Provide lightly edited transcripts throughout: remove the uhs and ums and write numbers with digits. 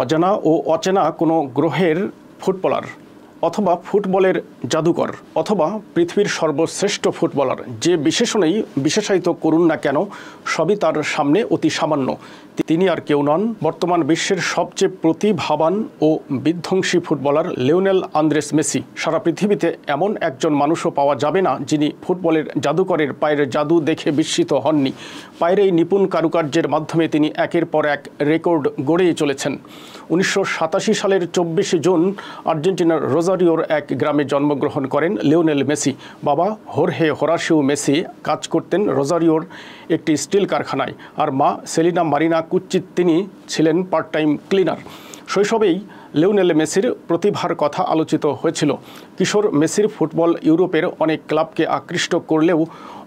অজানা ও অচেনা কোনো গ্রহের ফুটবলার, অথবা ফুটবলের জাদুকর, অথবা পৃথিবীর সর্বশ্রেষ্ঠ ফুটবলার, যে বিশেষণেই বিশেষায়িত করুন না কেন, সবই তার সামনে অতি সামান্য। তিনি আর কেউ নন, বর্তমান বিশ্বের সবচেয়ে প্রতিভাবান ও বিধ্বংসী ফুটবলার লিওনেল আন্দ্রেস মেসি। সারা পৃথিবীতে এমন একজন মানুষও পাওয়া যাবে না যিনি ফুটবলের জাদুকরের পায়ের জাদু দেখে বিস্মিত হননি। পায়ের এই নিপুণ কারুকার্যের মাধ্যমে তিনি একের পর এক রেকর্ড গড়েই চলেছেন। 1987 সালের 24 জুন আর্জেন্টিনার রোজারিওর এক গ্রামে জন্মগ্রহণ করেন লিওনেল মেসি। বাবা হোর্হে হোরাসিও মেসি কাজ করতেন রোজারিওর একটি স্টিল কারখানায়, আর মা সেলিনা মারিনা কুচ্চিত তিনি ছিলেন পার্ট টাইম ক্লিনার। শৈশবেই লিওনেল মেসির প্রতিভার কথা আলোচিত হয়েছিল। কিশোর মেসির ফুটবল ইউরোপের অনেক ক্লাবকে আকৃষ্ট করলেও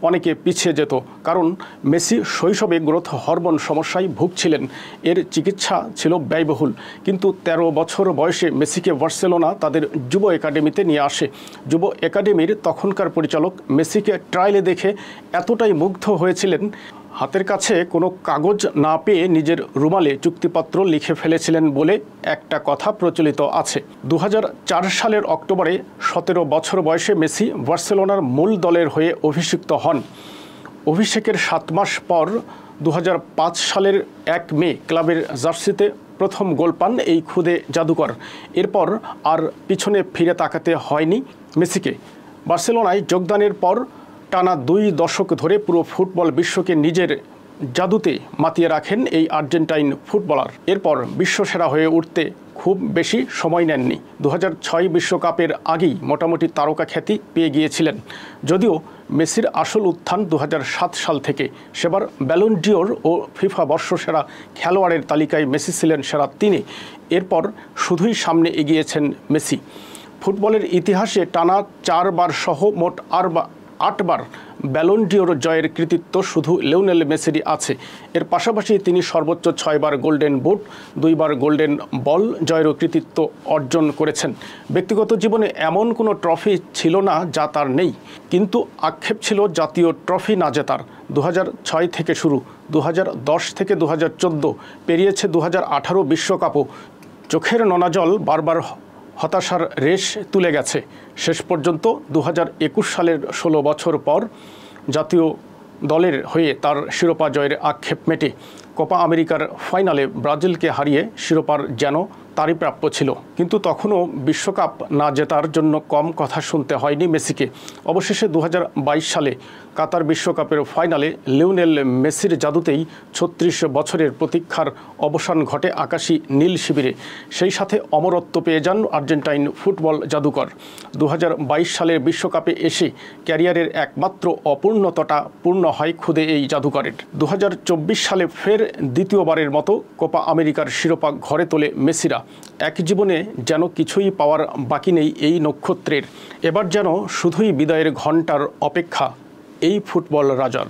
অনেকে পিছিয়ে যেত, কারণ মেসি শৈশবে গ্রোথ হরমোন সমস্যায় ভুগছিলেন। এর চিকিৎসা ছিল ব্যয়বহুল, কিন্তু 13 বছর বয়সে মেসিকে বার্সেলোনা তাদের যুব একাডেমিতে নিয়ে আসে। যুব একাডেমির তখনকার পরিচালক মেসিকে ট্রায়ালে দেখে এতটাই মুগ্ধ হয়েছিলেন, হাতের কাছে কোনো কাগজ না পেয়ে নিজের রুমালে চুক্তিপত্র লিখে ফেলেছিলেন বলে একটা কথা প্রচলিত আছে। 2004 সালের অক্টোবরে 17 বছর বয়সে মেসি বার্সেলোনার মূল দলের হয়ে অভিষিক্ত হন। অভিষেকের 7 মাস পর 2005 সালের 1 মে ক্লাবের জার্সিতে প্রথম গোল পান এই খুদে জাদুকর। এরপর আর পিছনে ফিরে তাকাতে হয়নি মেসিকে। বার্সেলোনায় যোগদানের পর টানা 2 দশক ধরে পুরো ফুটবল বিশ্বকে নিজের জাদুতে মাতিয়ে রাখেন এই আর্জেন্টাইন ফুটবলার। এরপর বিশ্বসেরা হয়ে উঠতে খুব বেশি সময় নেননি। 2006 বিশ্বকাপের আগেই মোটামুটি তারকা খ্যাতি পেয়ে গিয়েছিলেন। যদিও মেসির আসল উত্থান 2007 সাল থেকে। সেবার ব্যালন ডিওর ও ফিফা বর্ষসেরা খেলোয়াড়ের তালিকায় মেসি ছিলেন সেরা 3-এ। এরপর শুধুই সামনে এগিয়েছেন মেসি। ফুটবলের ইতিহাসে টানা 4 বার সহ মোট 8 বার ব্যালন ডিওর জয়ের কৃতিত্ব শুধু লিওনেল মেসিরই আছে। এর পাশাপাশি তিনি সর্বোচ্চ 6 বার গোল্ডেন বুট, 2 বার গোল্ডেন বল জয়েরও কৃতিত্ব অর্জন করেছেন। ব্যক্তিগত জীবনে এমন কোনো ট্রফি ছিল না যা তার নেই, কিন্তু আক্ষেপ ছিল জাতীয় ট্রফি না জেতার। 2006 থেকে শুরু, 2010 থেকে 2014 পেরিয়েছে 2018 বিশ্বকাপও। চোখের নোনা জল বারবার হতাশার রেশ তুলে গেছে। শেষ পর্যন্ত 2021 সালের 16 বছর পর জাতীয় দলের হয়ে তার শিরোপা জয়ের আক্ষেপ মেটে কোপা আমেরিকার ফাইনালে ব্রাজিলকে হারিয়ে শিরোপার যেন তারই প্রাপ্য ছিল। কিন্তু তখনও বিশ্বকাপ না জেতার জন্য কম কথা শুনতে হয়নি মেসিকে। অবশেষে 2022 সালে কাতার বিশ্বকাপের ফাইনালে লিওনেল মেসির জাদুতেই 36 বছরের প্রতীক্ষার অবসান ঘটে আকাশী নীল শিবিরে। সেই সাথে অমরত্ব পেয়ে যান আর্জেন্টাইন ফুটবল জাদুকর। 2022 সালের বিশ্বকাপে এসে ক্যারিয়ারের একমাত্র অপূর্ণতাটা পূর্ণ হয় খুদে এই জাদুকরের। 2024 সালে ফের দ্বিতীয়বারের মতো কোপা আমেরিকার শিরোপা ঘরে তোলে মেসিরা। এক জীবনে যেন কিছুই পাওয়ার বাকি নেই এই নক্ষত্রের। এবার যেন শুধুই বিদায়ের ঘণ্টার অপেক্ষা এই ফুটবল রাজার।